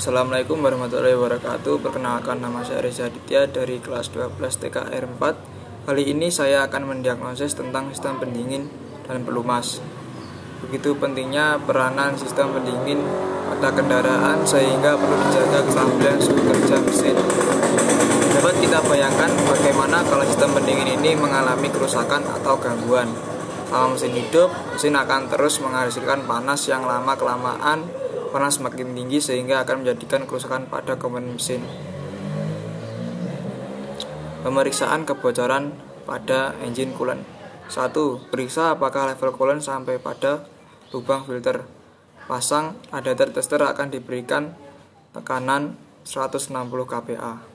Assalamualaikum warahmatullahi wabarakatuh. Perkenalkan, nama saya Reza Aditya dari kelas 12 TKR 4. Kali ini saya akan mendiagnosis tentang sistem pendingin dan pelumas. Begitu pentingnya peranan sistem pendingin pada kendaraan sehingga perlu dijaga kestabilan suhu kerja mesin. Dapat kita bayangkan bagaimana kalau sistem pendingin ini mengalami kerusakan atau gangguan. Selama mesin hidup, mesin akan terus menghasilkan panas yang lama-kelamaan panas semakin tinggi sehingga akan menjadikan kerusakan pada komponen mesin. Pemeriksaan kebocoran pada engine coolant. 1. Periksa apakah level coolant sampai pada lubang filter. Pasang radiator tester akan diberikan tekanan 160 kPa.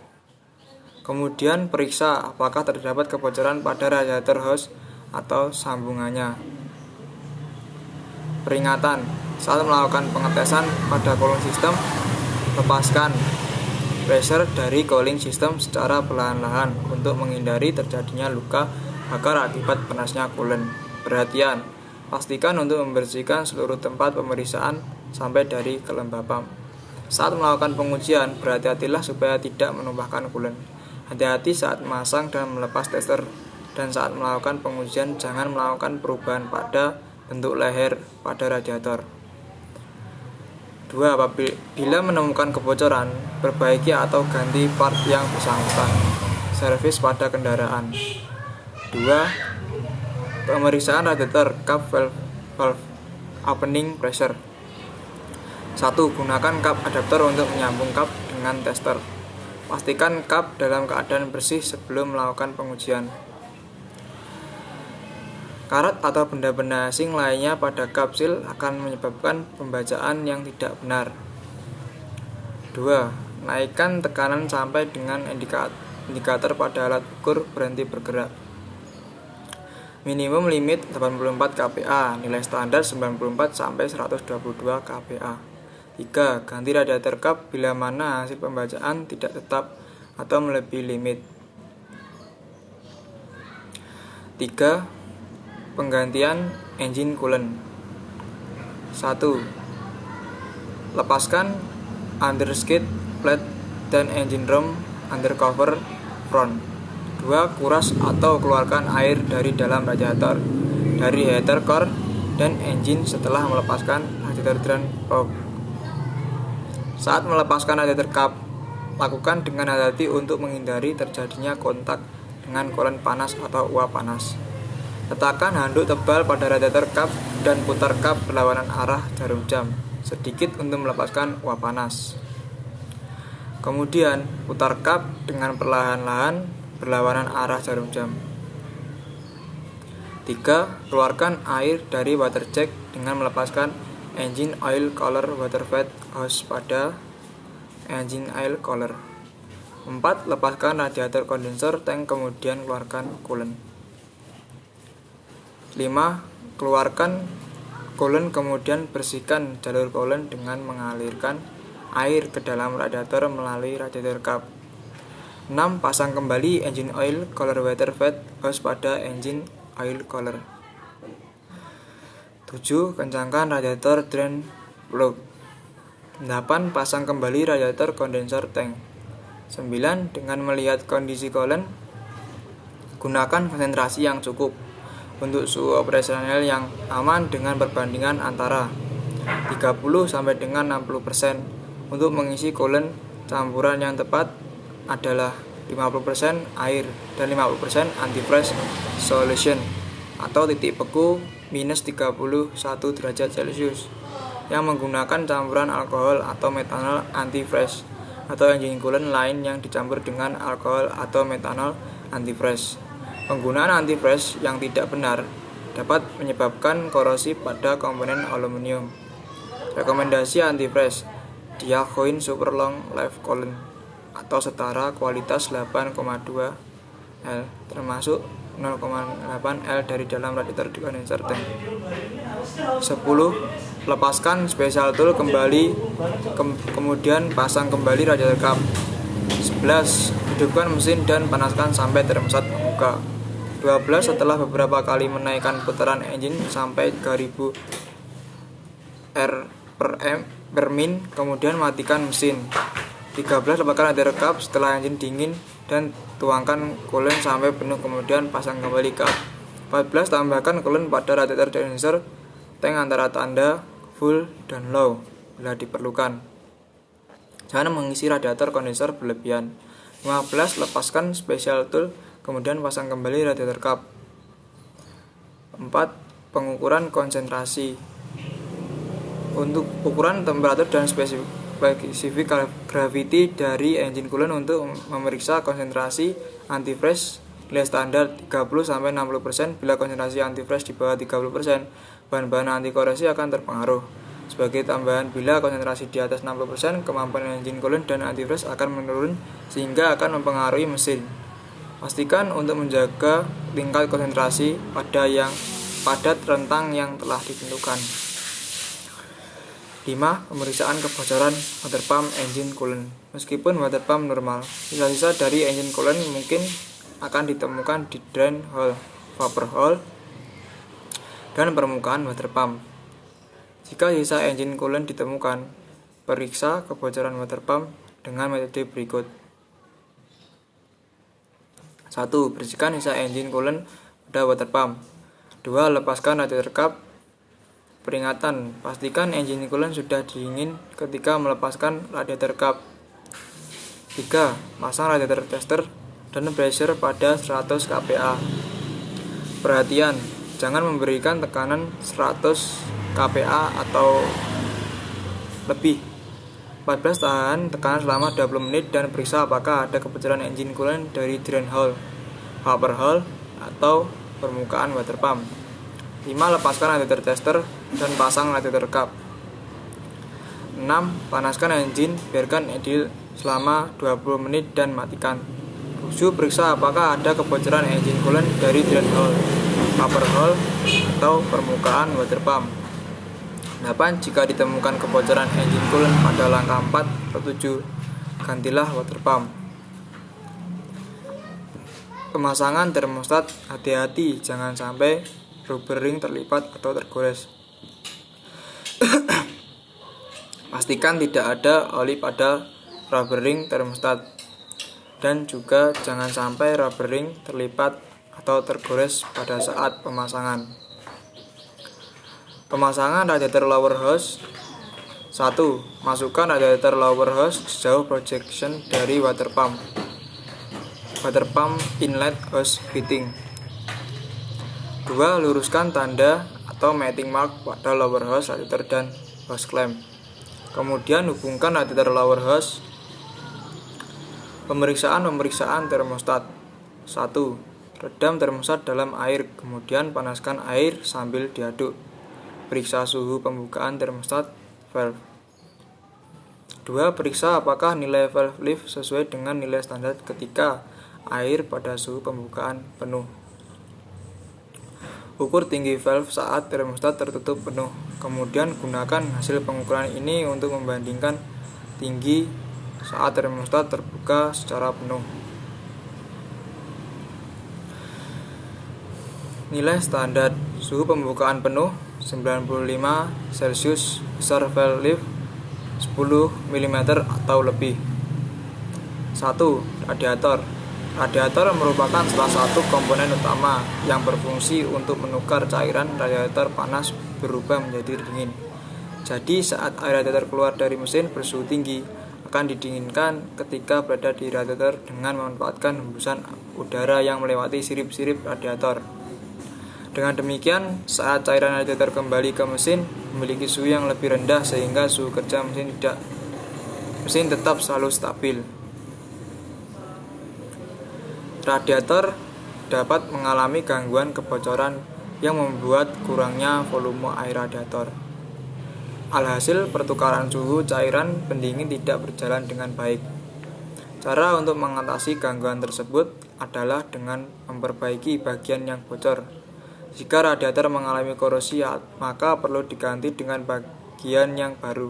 Kemudian periksa apakah terdapat kebocoran pada radiator hose atau sambungannya. Peringatan: saat melakukan pengetesan pada cooling system, lepaskan pressure dari cooling system secara perlahan-lahan untuk menghindari terjadinya luka bakar akibat panasnya coolant. Perhatian: pastikan untuk membersihkan seluruh tempat pemeriksaan sampai dari kelembapan. Saat melakukan pengujian, berhati-hatilah supaya tidak menumpahkan coolant. Hati-hati saat memasang dan melepas tester, dan saat melakukan pengujian jangan melakukan perubahan pada bentuk leher pada radiator. 2. Apabila menemukan kebocoran, perbaiki atau ganti part yang bersangkutan. Servis pada kendaraan. 2. Pemeriksaan radiator cup valve opening pressure. 1. Gunakan cup adapter untuk menyambung cup dengan tester. Pastikan cup dalam keadaan bersih sebelum melakukan pengujian. Karat atau benda-benda asing lainnya pada cup seal akan menyebabkan pembacaan yang tidak benar. 2. Naikkan tekanan sampai dengan indikator pada alat ukur berhenti bergerak. Minimum limit 84 kPa, nilai standar 94 sampai 122 kPa. 3. Ganti radiator cup bila mana hasil pembacaan tidak tetap atau melebihi limit. 3. Penggantian engine coolant. 1. Lepaskan underskid plate dan engine room undercover front. 2. Kuras atau keluarkan air dari dalam radiator, dari heater core dan engine setelah melepaskan radiator drain probe. Saat melepaskan radiator cup, lakukan dengan hati-hati untuk menghindari terjadinya kontak dengan coolant panas atau uap panas. Letakkan handuk tebal pada radiator cup dan putar cup berlawanan arah jarum jam sedikit untuk melepaskan uap panas. Kemudian putar cup dengan perlahan-lahan berlawanan arah jarum jam. 3. Keluarkan air dari water jet dengan melepaskan engine oil cooler water vat hose pada engine oil cooler. 4. Lepaskan radiator kondenser tank kemudian keluarkan coolant. 5. Keluarkan coolant kemudian bersihkan jalur coolant dengan mengalirkan air ke dalam radiator melalui radiator cup. 6. Pasang kembali engine oil cooler water vat hose pada engine oil cooler. 7. Kencangkan radiator drain plug. 8. Pasang kembali radiator kondenser tank. 9. Dengan melihat kondisi coolant, gunakan konsentrasi yang cukup untuk suhu operasional yang aman dengan perbandingan antara 30 sampai dengan 60%. Untuk mengisi coolant, campuran yang tepat adalah 50% air dan 50% antifreeze solution atau titik beku minus 31 derajat Celcius yang menggunakan campuran alkohol atau metanol antifreeze atau engine coolant lain yang dicampur dengan alkohol atau metanol antifreeze. Penggunaan antifreeze yang tidak benar dapat menyebabkan korosi pada komponen aluminium. Rekomendasi antifreeze: Diacoin Super Long Life Coolant atau setara kualitas 8,2 L termasuk 0,8 L dari dalam radiator kondenser tank. 10. Lepaskan special tool kembali kemudian pasang kembali radiator cup. 11. Hidupkan mesin dan panaskan sampai termostat membuka. 12. Setelah beberapa kali menaikkan putaran engine sampai 3000 R/m bermin, kemudian matikan mesin. 13. Lepaskan radiator kap setelah engine dingin dan tuangkan coolant sampai penuh, kemudian pasang kembali kap. 14. Tambahkan coolant pada radiator condenser tank antara tanda full dan low bila diperlukan. Jangan mengisi radiator kondenser berlebihan. 15. Lepaskan special tool, kemudian pasang kembali radiator kap. 4. Pengukuran konsentrasi. Untuk ukuran temperatur dan spesifik gravity dari engine coolant untuk memeriksa konsentrasi antifreeze nilai standar 30-60%. Bila konsentrasi antifreeze di bawah 30%, bahan-bahan anti koresi akan terpengaruh. Sebagai tambahan, bila konsentrasi di atas 60%, kemampuan engine coolant dan antifreeze akan menurun sehingga akan mempengaruhi mesin. Pastikan untuk menjaga tingkat konsentrasi pada rentang yang telah ditentukan. 5. Pemeriksaan kebocoran water pump engine coolant. Meskipun water pump normal, sisa-sisa dari engine coolant mungkin akan ditemukan di drain hole, vapor hole, dan permukaan water pump. Jika sisa engine coolant ditemukan, periksa kebocoran water pump dengan metode berikut. 1. Bersihkan sisa engine coolant pada water pump. 2. Lepaskan radiator kap. Peringatan, pastikan engine coolant sudah dingin ketika melepaskan radiator kap. 3. Pasang radiator tester dan pressure pada 100 kPa. Perhatian, jangan memberikan tekanan 100 kPa atau lebih. 14. Tahan tekanan selama 20 menit dan periksa apakah ada kebocoran engine coolant dari drain hole, vapor hole, atau permukaan water pump. 5. Lepaskan radiator tester dan pasang radiator kap. 6. Panaskan engine, biarkan idle selama 20 menit dan matikan. 7. Periksa apakah ada kebocoran engine coolant dari drain hole, vapor hole, atau permukaan water pump. 8. Jika ditemukan kebocoran engine coolant pada langkah 4 atau 7, gantilah water pump. Pemasangan termostat, hati-hati jangan sampai rubber ring terlipat atau tergores. Pastikan tidak ada oli pada rubber ring termostat, dan juga jangan sampai rubber ring terlipat atau tergores pada saat pemasangan. Pemasangan radiator lower hose. 1. Masukkan radiator lower hose sejauh projection dari water pump inlet hose fitting. 2. Luruskan tanda atau mating mark pada lower hose radiator dan hose clamp. Kemudian hubungkan radiator lower hose. Pemeriksaan termostat. 1. Redam termostat dalam air, kemudian panaskan air sambil diaduk. Periksa suhu pembukaan termostat valve. 2. Periksa apakah nilai valve lift sesuai dengan nilai standar ketika air pada suhu pembukaan penuh. Ukur tinggi valve saat termostat tertutup penuh. Kemudian gunakan hasil pengukuran ini untuk membandingkan tinggi saat termostat terbuka secara penuh. Nilai standar suhu pembukaan penuh 95 Celcius, besar valve lift 10 mm atau lebih. 1. Radiator. Radiator merupakan salah satu komponen utama yang berfungsi untuk menukar cairan radiator panas berubah menjadi dingin. Jadi saat air radiator keluar dari mesin bersuhu tinggi, akan didinginkan ketika berada di radiator dengan memanfaatkan hembusan udara yang melewati sirip-sirip radiator. Dengan demikian, saat cairan radiator kembali ke mesin memiliki suhu yang lebih rendah sehingga suhu kerja mesin tetap selalu stabil. Radiator dapat mengalami gangguan kebocoran yang membuat kurangnya volume air radiator. Alhasil, pertukaran suhu cairan pendingin tidak berjalan dengan baik. Cara untuk mengatasi gangguan tersebut adalah dengan memperbaiki bagian yang bocor. Jika radiator mengalami korosi, maka perlu diganti dengan bagian yang baru.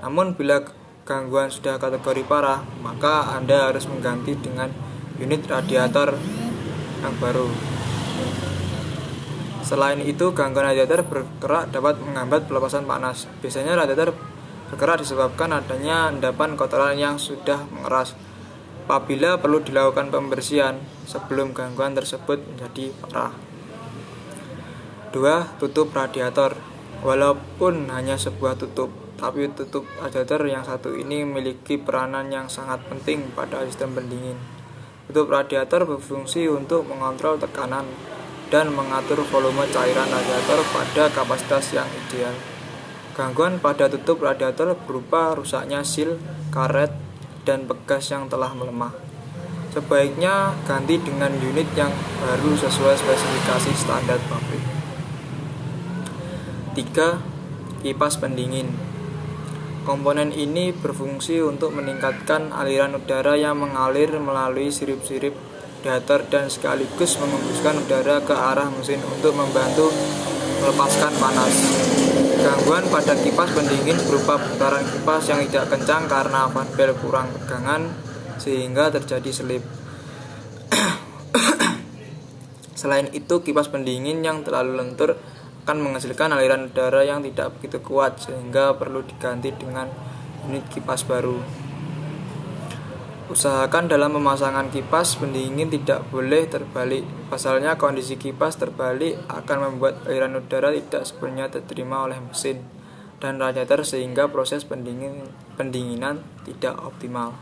Namun bila gangguan sudah kategori parah, maka Anda harus mengganti dengan unit radiator yang baru. Selain itu, gangguan radiator bergerak dapat menghambat pelepasan panas. Biasanya radiator bergerak disebabkan adanya endapan kotoran yang sudah mengeras. Apabila perlu dilakukan pembersihan sebelum gangguan tersebut menjadi parah. 2. Tutup radiator. Walaupun hanya sebuah tutup, tapi tutup radiator yang satu ini memiliki peranan yang sangat penting pada sistem pendingin. Tutup radiator berfungsi untuk mengontrol tekanan dan mengatur volume cairan radiator pada kapasitas yang ideal. Gangguan pada tutup radiator berupa rusaknya sil, karet, dan bekas yang telah melemah. Sebaiknya ganti dengan unit yang baru sesuai spesifikasi standar pabrik. 3. Kipas pendingin. Komponen ini berfungsi untuk meningkatkan aliran udara yang mengalir melalui sirip-sirip radiator dan sekaligus mengembuskan udara ke arah mesin untuk membantu melepaskan panas. Gangguan pada kipas pendingin berupa putaran kipas yang tidak kencang karena valve kurang tegangan sehingga terjadi selip. Selain itu, kipas pendingin yang terlalu lentur akan menghasilkan aliran udara yang tidak begitu kuat sehingga perlu diganti dengan unit kipas baru. Usahakan dalam pemasangan kipas pendingin tidak boleh terbalik. Pasalnya kondisi kipas terbalik akan membuat aliran udara tidak sepenuhnya diterima oleh mesin dan radiator sehingga proses pendinginan tidak optimal.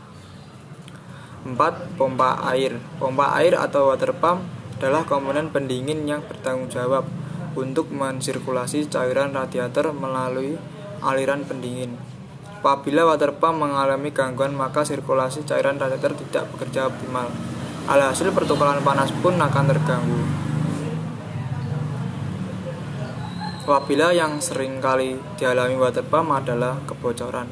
4. Pompa air. Pompa air atau water pump adalah komponen pendingin yang bertanggung jawab untuk mensirkulasi cairan radiator melalui aliran pendingin. Apabila water pump mengalami gangguan, maka sirkulasi cairan radiator tidak bekerja optimal. Alhasil pertukaran panas pun akan terganggu. Apabila yang sering kali dialami water pump adalah kebocoran.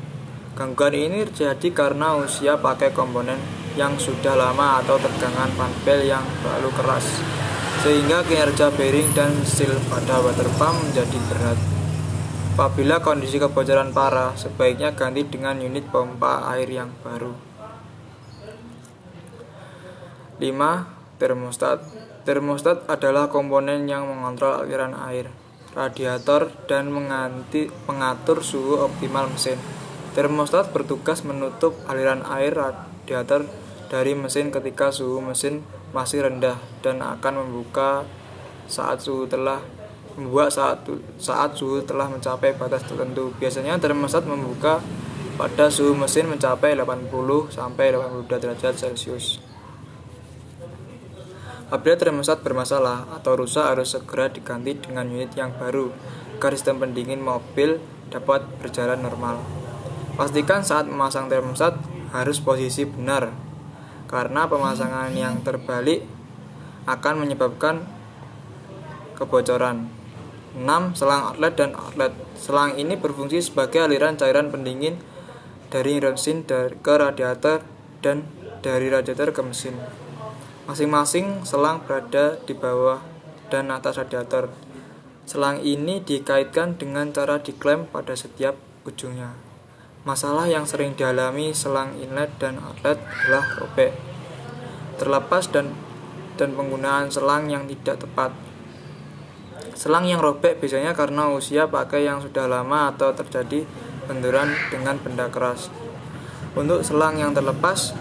Gangguan ini terjadi karena usia pakai komponen yang sudah lama atau tegangan valve yang terlalu keras, sehingga kinerja bearing dan seal pada water pump menjadi berat. Apabila kondisi kebocoran parah, sebaiknya ganti dengan unit pompa air yang baru. 5. Termostat. Termostat adalah komponen yang mengontrol aliran air, radiator, dan mengatur suhu optimal mesin. Termostat bertugas menutup aliran air radiator dari mesin ketika suhu mesin masih rendah dan akan membuka saat suhu telah mencapai batas tertentu. Biasanya termostat membuka pada suhu mesin mencapai 80-82 derajat Celcius. Apabila termostat bermasalah atau rusak, harus segera diganti dengan unit yang baru agar sistem pendingin mobil dapat berjalan normal. Pastikan saat memasang termostat harus posisi benar, karena pemasangan yang terbalik akan menyebabkan kebocoran. 6. Selang outlet dan outlet. Selang ini berfungsi sebagai aliran cairan pendingin dari mesin ke radiator dan dari radiator ke mesin. Masing-masing selang berada di bawah dan atas radiator. Selang ini dikaitkan dengan cara diklem pada setiap ujungnya. Masalah yang sering dialami selang inlet dan outlet adalah robek, terlepas dan penggunaan selang yang tidak tepat. Selang yang robek biasanya karena usia pakai yang sudah lama atau terjadi benturan dengan benda keras. Untuk selang yang terlepas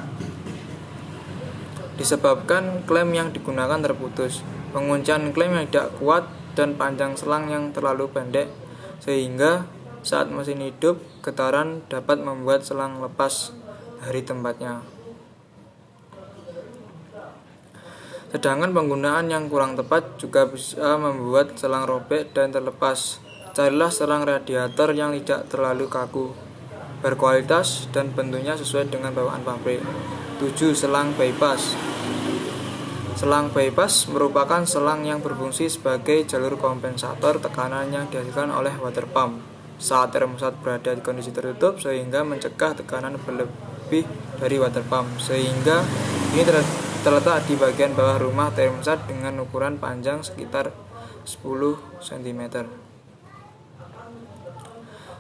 disebabkan klem yang digunakan terputus, penguncian klem yang tidak kuat, dan panjang selang yang terlalu pendek, sehingga saat mesin hidup, getaran dapat membuat selang lepas dari tempatnya. Sedangkan penggunaan yang kurang tepat juga bisa membuat selang robek dan terlepas. Carilah selang radiator yang tidak terlalu kaku, berkualitas, dan bentuknya sesuai dengan bawaan pabrik. 7. Selang bypass. Selang bypass merupakan selang yang berfungsi sebagai jalur kompensator tekanan yang dihasilkan oleh water pump saat termostat berada di kondisi tertutup, sehingga mencegah tekanan berlebih dari water pump. Sehingga ini terletak di bagian bawah rumah termostat dengan ukuran panjang sekitar 10 cm.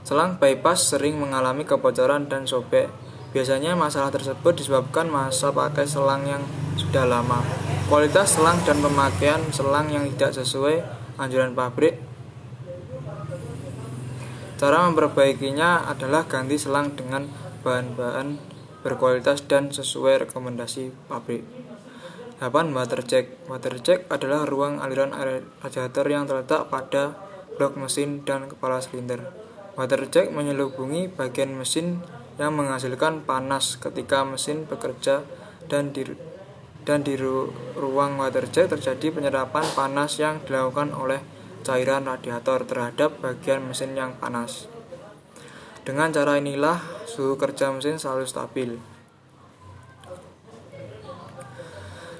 Selang bypass sering mengalami kebocoran dan sobek. Biasanya masalah tersebut disebabkan masa pakai selang yang sudah lama, kualitas selang, dan pemakaian selang yang tidak sesuai anjuran pabrik. Cara memperbaikinya adalah ganti selang dengan bahan-bahan berkualitas dan sesuai rekomendasi pabrik. 8. Water check. Water check adalah ruang aliran air radiator yang terletak pada blok mesin dan kepala silinder. Water check menyelubungi bagian mesin yang menghasilkan panas ketika mesin bekerja, dan di ruang water check terjadi penyerapan panas yang dilakukan oleh cairan radiator terhadap bagian mesin yang panas. Dengan cara inilah suhu kerja mesin selalu stabil.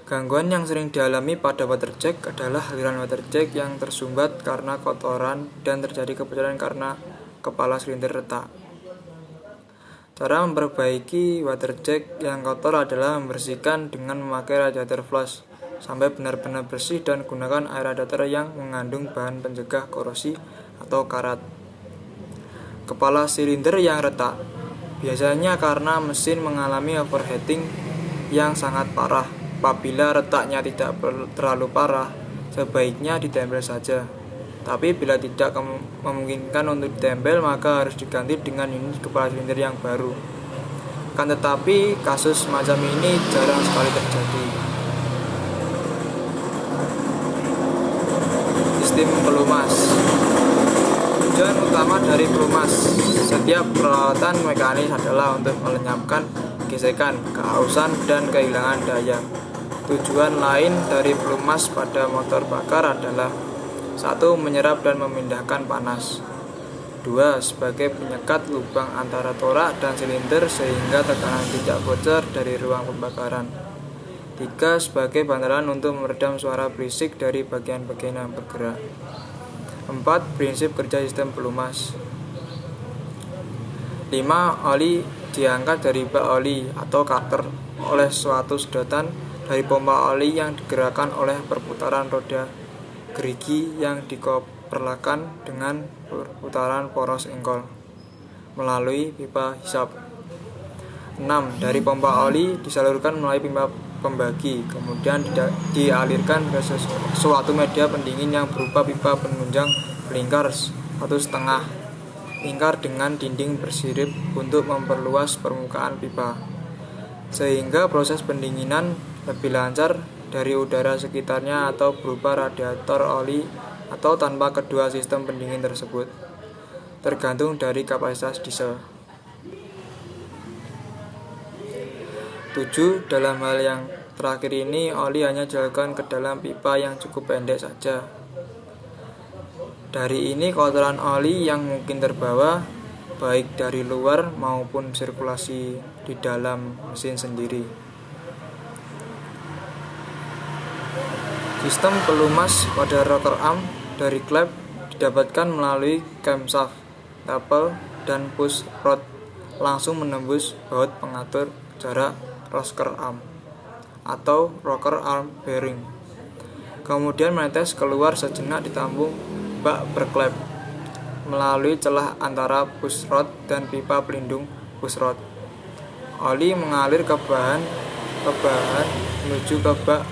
Gangguan yang sering dialami pada water check adalah aliran water check yang tersumbat karena kotoran dan terjadi kebocoran karena kepala silinder retak. Cara memperbaiki water check yang kotor adalah membersihkan dengan memakai radiator flush sampai benar-benar bersih dan gunakan air radiator yang mengandung bahan pencegah korosi atau karat. Kepala silinder yang retak biasanya karena mesin mengalami overheating yang sangat parah. Apabila retaknya tidak terlalu parah, sebaiknya ditempel saja. Tapi bila tidak memungkinkan untuk ditempel, maka harus diganti dengan unit kepala silinder yang baru. Akan tetapi kasus semacam ini jarang sekali terjadi. Sistem pelumas. Tujuan utama dari pelumas setiap peralatan mekanis adalah untuk melenyapkan gesekan, kehausan, dan kehilangan daya. Tujuan lain dari pelumas pada motor bakar adalah 1. Menyerap dan memindahkan panas. 2. Sebagai penyekat lubang antara torak dan silinder sehingga tekanan tidak bocor dari ruang pembakaran. 3. Sebagai bantalan untuk meredam suara berisik dari bagian-bagian yang bergerak. 4. Prinsip kerja sistem pelumas. 5. Oli diangkat dari bak oli atau karter oleh suatu sedotan dari pompa oli yang digerakkan oleh perputaran roda gerigi yang dikoperlakan dengan perputaran poros engkol melalui pipa hisap. 6. Dari pompa oli disalurkan melalui pipa pembagi, kemudian dialirkan ke suatu media pendingin yang berupa pipa penunjang melingkar 1,5 lingkar dengan dinding bersirip untuk memperluas permukaan pipa, sehingga proses pendinginan lebih lancar dari udara sekitarnya atau berupa radiator oli atau tanpa kedua sistem pendingin tersebut, tergantung dari kapasitas diesel. 7. Dalam hal yang terakhir ini, oli hanya dialirkan ke dalam pipa yang cukup pendek saja. Dari ini kotoran oli yang mungkin terbawa, baik dari luar maupun sirkulasi di dalam mesin sendiri. Sistem pelumas pada rocker arm dari klep didapatkan melalui camshaft, taper, dan push rod langsung menembus baut pengatur jarak rocker arm atau rocker arm bearing, kemudian menetes keluar sejenak ditambung bak berklep melalui celah antara push rod dan pipa pelindung push rod. Oli mengalir ke bahan menuju ke bak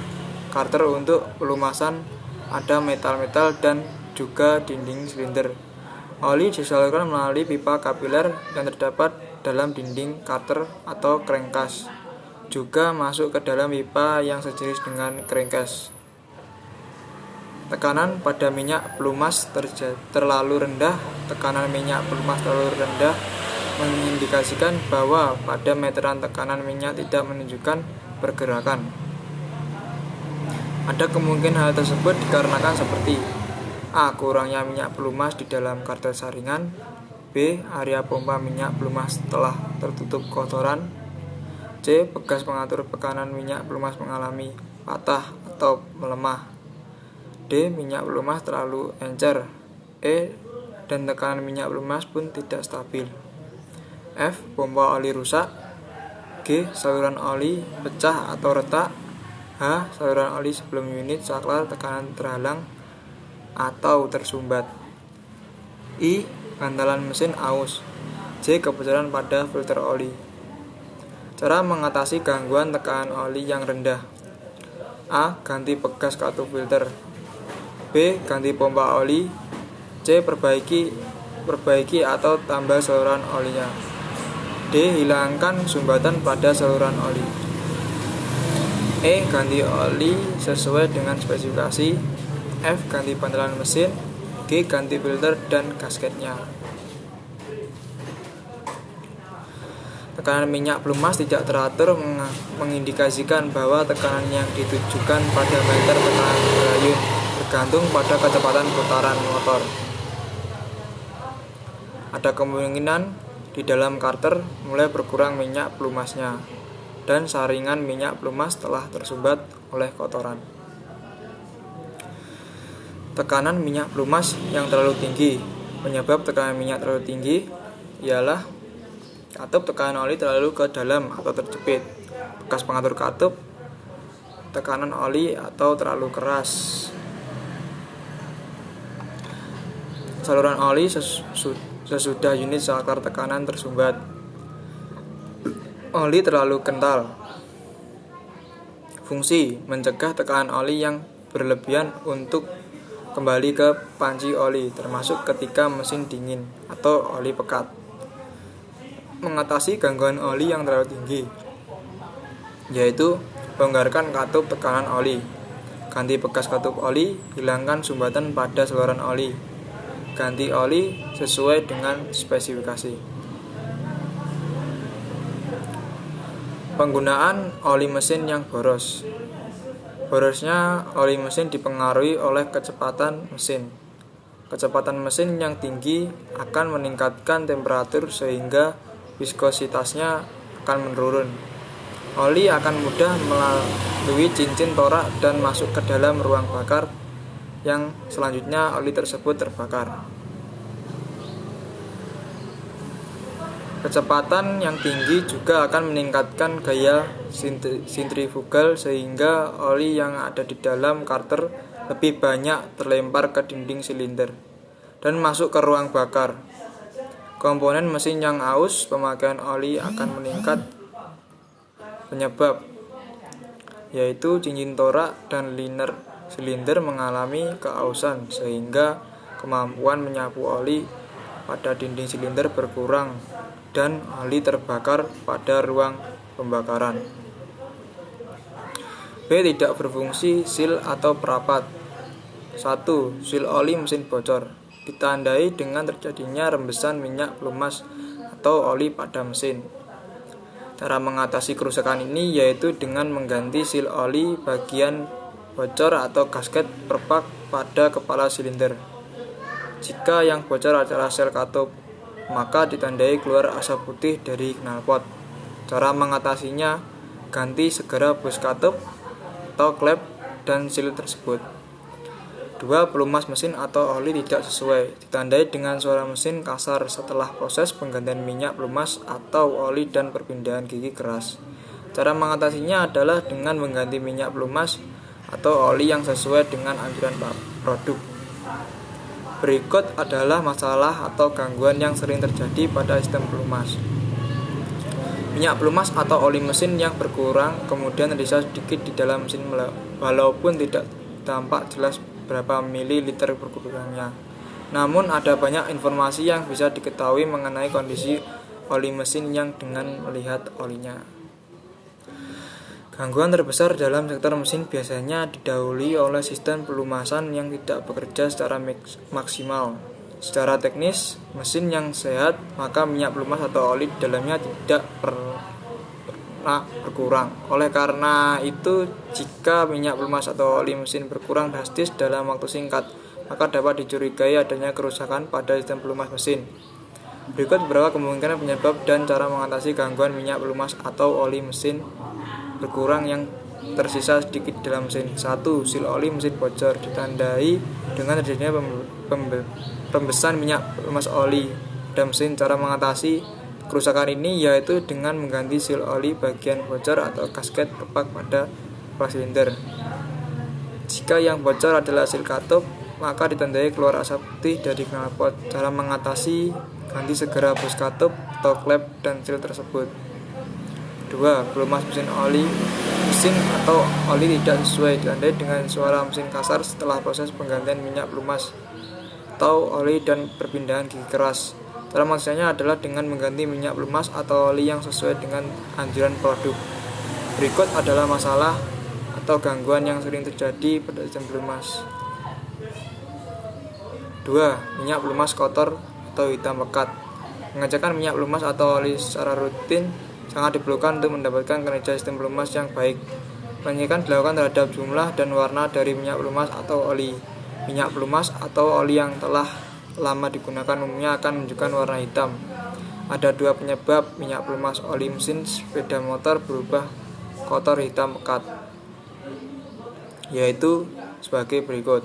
karter untuk pelumasan ada metal-metal dan juga dinding silinder. Oli disalurkan melalui pipa kapiler yang terdapat dalam dinding karter atau crankcase, juga masuk ke dalam pipa yang sejenis dengan crankcase. Tekanan pada minyak pelumas terlalu rendah. Tekanan minyak pelumas terlalu rendah mengindikasikan bahwa pada meteran tekanan minyak tidak menunjukkan pergerakan. Ada kemungkinan hal tersebut dikarenakan seperti: A. Kurangnya minyak pelumas di dalam karter saringan. B. Area pompa minyak pelumas telah tertutup kotoran. C. Pegas pengatur tekanan minyak pelumas mengalami patah atau melemah. D. Minyak pelumas terlalu encer. E. Dan tekanan minyak pelumas pun tidak stabil. F. Pompa oli rusak. G. Saluran oli pecah atau retak. H. Saluran oli sebelum unit saklar tekanan terhalang atau tersumbat. I. Bantalan mesin aus. J. Kebocoran pada filter oli. Cara mengatasi gangguan tekanan oli yang rendah: A. Ganti pegas kartu filter. B. Ganti pompa oli. C. Perbaiki perbaiki atau tambah saluran olinya. D. Hilangkan sumbatan pada saluran oli. E. Ganti oli sesuai dengan spesifikasi. F. Ganti bantalan mesin. G. Ganti filter dan gasketnya. Tekanan minyak pelumas tidak teratur mengindikasikan bahwa tekanan yang ditujukan pada meter tekanan berayun bergantung pada kecepatan putaran motor. Ada kemungkinan di dalam karter mulai berkurang minyak pelumasnya dan saringan minyak pelumas telah tersumbat oleh kotoran. Tekanan minyak pelumas yang terlalu tinggi. Penyebab tekanan minyak terlalu tinggi ialah katup tekanan oli terlalu ke dalam atau terjepit, bekas pengatur katup, tekanan oli atau terlalu keras. Saluran oli sesudah unit saklar tekanan tersumbat. Oli terlalu kental. Fungsi mencegah tekanan oli yang berlebihan untuk kembali ke panci oli, termasuk ketika mesin dingin atau oli pekat. Mengatasi gangguan oli yang terlalu tinggi, yaitu longgarkan katup tekanan oli, ganti bekas katup oli, hilangkan sumbatan pada saluran oli, ganti oli sesuai dengan spesifikasi. Penggunaan oli mesin yang boros. Borosnya oli mesin dipengaruhi oleh kecepatan mesin. Kecepatan mesin yang tinggi akan meningkatkan temperatur sehingga viskositasnya akan menurun. Oli akan mudah melalui cincin torak dan masuk ke dalam ruang bakar yang selanjutnya oli tersebut terbakar. Kecepatan yang tinggi juga akan meningkatkan gaya sentrifugal sehingga oli yang ada di dalam karter lebih banyak terlempar ke dinding silinder dan masuk ke ruang bakar. Komponen mesin yang aus, pemakaian oli akan meningkat. Penyebab yaitu cincin torak dan liner silinder mengalami keausan sehingga kemampuan menyapu oli pada dinding silinder berkurang dan oli terbakar pada ruang pembakaran. B. Tidak berfungsi sil atau perapat. 1. Sil oli mesin bocor ditandai dengan terjadinya rembesan minyak pelumas atau oli pada mesin. Cara mengatasi kerusakan ini yaitu dengan mengganti sil oli bagian bocor atau gasket perpak pada kepala silinder. Jika yang bocor adalah sel katup, maka ditandai keluar asap putih dari knalpot. Cara mengatasinya, ganti segera bus katup atau klep dan sil tersebut. 2. Pelumas mesin atau oli tidak sesuai, ditandai dengan suara mesin kasar setelah proses penggantian minyak pelumas atau oli dan perpindahan gigi keras. Cara mengatasinya adalah dengan mengganti minyak pelumas atau oli yang sesuai dengan anjuran produk. Berikut adalah masalah atau gangguan yang sering terjadi pada sistem pelumas. Minyak pelumas atau oli mesin yang berkurang kemudian tersisa sedikit di dalam mesin walaupun tidak tampak jelas berapa mililiter berkurangnya. Namun ada banyak informasi yang bisa diketahui mengenai kondisi oli mesin yang dengan melihat olinya. Gangguan terbesar dalam sektor mesin biasanya didahului oleh sistem pelumasan yang tidak bekerja secara maksimal. Secara teknis, mesin yang sehat, maka minyak pelumas atau oli di dalamnya tidak berkurang. Oleh karena itu, jika minyak pelumas atau oli mesin berkurang drastis dalam waktu singkat, maka dapat dicurigai adanya kerusakan pada sistem pelumas mesin. Berikut beberapa kemungkinan penyebab dan cara mengatasi gangguan minyak pelumas atau oli mesin berkurang yang tersisa sedikit dalam mesin. 1. Sil oli mesin bocor ditandai dengan terjadinya rembesan minyak pelumas oli pada mesin. Cara mengatasi kerusakan ini yaitu dengan mengganti sil oli bagian bocor atau gasket perpak pada kepala silinder. Jika yang bocor adalah sil katup, maka ditandai keluar asap putih dari knalpot. Cara mengatasi, ganti segera bus katup atau klep dan sil tersebut. 2. Pelumas mesin oli. Mesin atau oli tidak sesuai, ditandai dengan suara mesin kasar setelah proses penggantian minyak pelumas atau oli dan perpindahan gigi keras. Cara mengatasinya adalah dengan mengganti minyak pelumas atau oli yang sesuai dengan anjuran produk. Berikut adalah masalah atau gangguan yang sering terjadi pada sistem pelumas. 2. Minyak pelumas kotor atau hitam pekat. Mengecekkan minyak pelumas atau oli secara rutin sangat diperlukan untuk mendapatkan kinerja sistem pelumas yang baik. Pengecekan dilakukan terhadap jumlah dan warna dari minyak pelumas atau oli. Minyak pelumas atau oli yang telah lama digunakan umumnya akan menunjukkan warna hitam. Ada dua penyebab minyak pelumas oli mesin sepeda motor berubah kotor hitam pekat, yaitu sebagai berikut.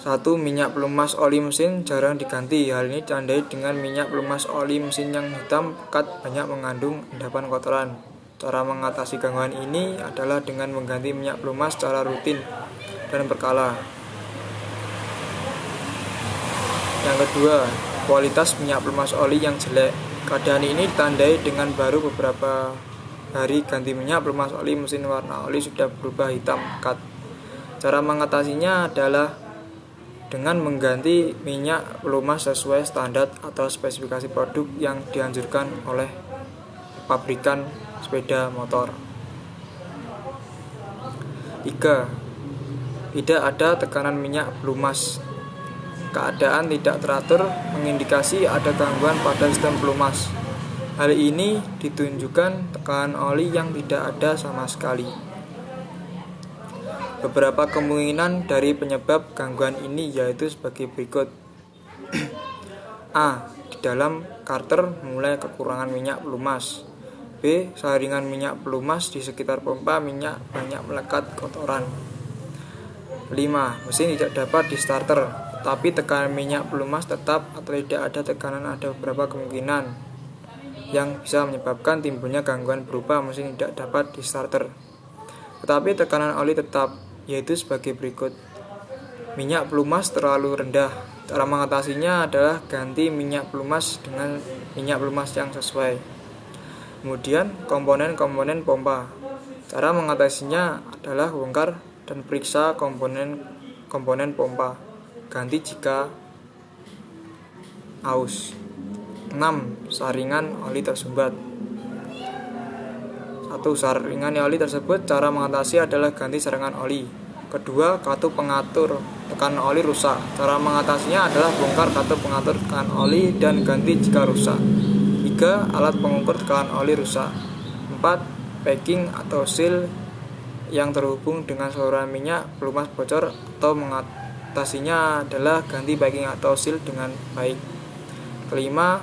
1. Minyak pelumas oli mesin jarang diganti. Hal ini ditandai dengan minyak pelumas oli mesin yang hitam pekat banyak mengandung endapan kotoran. Cara mengatasi gangguan ini adalah dengan mengganti minyak pelumas secara rutin dan berkala. Yang kedua, kualitas minyak pelumas oli yang jelek. Keadaan ini ditandai dengan baru beberapa hari ganti minyak pelumas oli mesin warna oli sudah berubah hitam pekat. Cara mengatasinya adalah dengan mengganti minyak pelumas sesuai standar atau spesifikasi produk yang dianjurkan oleh pabrikan sepeda motor. 3. Tidak ada tekanan minyak pelumas. Keadaan tidak teratur mengindikasi ada gangguan pada sistem pelumas. Hal ini ditunjukkan tekanan oli yang tidak ada sama sekali. Beberapa kemungkinan dari penyebab gangguan ini yaitu sebagai berikut. A. Di dalam karter mulai kekurangan minyak pelumas. B. Saringan minyak pelumas di sekitar pompa minyak banyak melekat kotoran. 5. Mesin tidak dapat di starter, tapi tekanan minyak pelumas tetap atau tidak ada tekanan. Ada beberapa kemungkinan yang bisa menyebabkan timbulnya gangguan berupa mesin tidak dapat di starter, tetapi tekanan oli tetap, yaitu sebagai berikut. Minyak pelumas terlalu rendah. Cara mengatasinya adalah ganti minyak pelumas dengan minyak pelumas yang sesuai. Kemudian komponen-komponen pompa. Cara mengatasinya adalah bongkar dan periksa komponen pompa. Ganti jika aus. 6. Saringan oli tersumbat. 1. Saringan oli tersebut. Cara mengatasi adalah ganti saringan oli. Kedua, katup pengatur tekanan oli rusak. Cara mengatasinya adalah bongkar katup pengatur tekanan oli dan ganti jika rusak. 3. Alat pengukur tekanan oli rusak. 4. Packing atau seal yang terhubung dengan saluran minyak pelumas bocor, atau mengatasinya adalah ganti packing atau seal dengan baik. Kelima,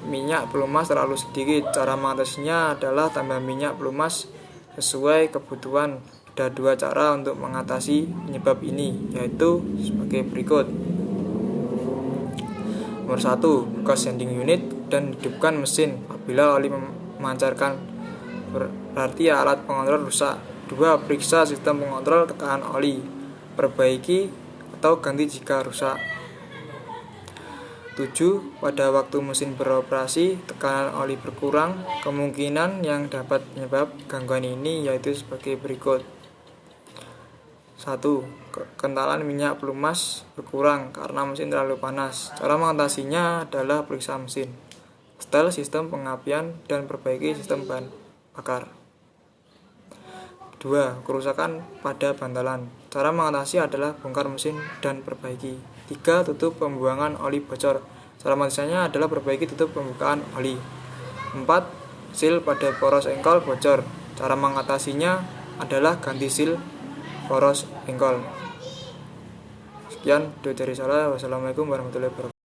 minyak pelumas terlalu sedikit. Cara mengatasinya adalah tambah minyak pelumas sesuai kebutuhan. Ada dua cara untuk mengatasi penyebab ini, yaitu sebagai berikut. Nomor 1, buka sending unit dan hidupkan mesin. Apabila oli memancarkan, berarti alat pengontrol rusak. 2. Periksa sistem pengontrol tekanan oli. Perbaiki atau ganti jika rusak. 7. Pada waktu mesin beroperasi, tekanan oli berkurang. Kemungkinan yang dapat menyebab gangguan ini yaitu sebagai berikut. 1. Kekentalan minyak pelumas berkurang karena mesin terlalu panas. Cara mengatasinya adalah periksa mesin, setel sistem pengapian, dan perbaiki sistem bahan bakar. 2. Kerusakan pada bantalan. Cara mengatasi adalah bongkar mesin dan perbaiki. 3. Tutup pembuangan oli bocor. Cara mengatasinya adalah perbaiki tutup pembukaan oli. 4. Seal pada poros engkol bocor. Cara mengatasinya adalah ganti seal poros engkol. Sekian video dari saya. Wassalamualaikum warahmatullahi wabarakatuh.